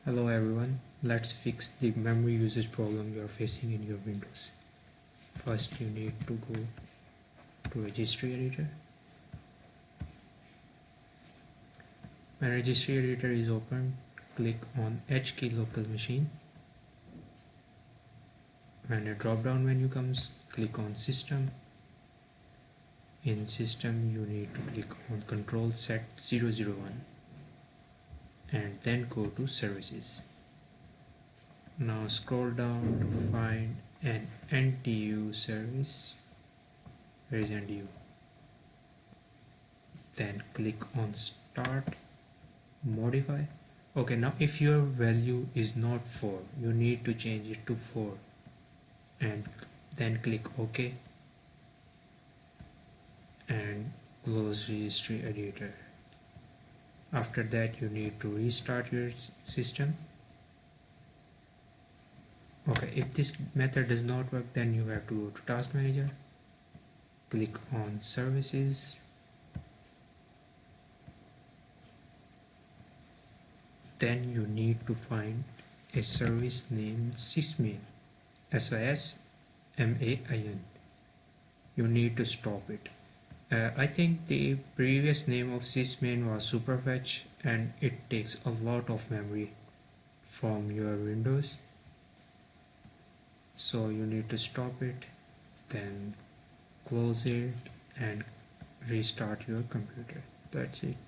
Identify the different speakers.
Speaker 1: Hello everyone, let's fix the memory usage problem you are facing in your Windows. First you need to go to Registry Editor. When Registry Editor is open, click on HKey Local Machine. When a drop down menu comes, click on System. In System you need to click on Control Set 001 and then go to Services. Now scroll down to find an NTU service. Where is NTU? Then click on Start, Modify. Okay, now if your value is not 4, you need to change it to 4 and then click OK and close Registry Editor. After that you need to restart your system. Okay, if this method does not work, then you have to go to Task Manager, click on Services, then you need to find a service named Sysmain, SYSMAIN. You need to stop it. I think the previous name of Sysmain was Superfetch and it takes a lot of memory from your Windows. So you need to stop it, then close it and restart your computer. That's it.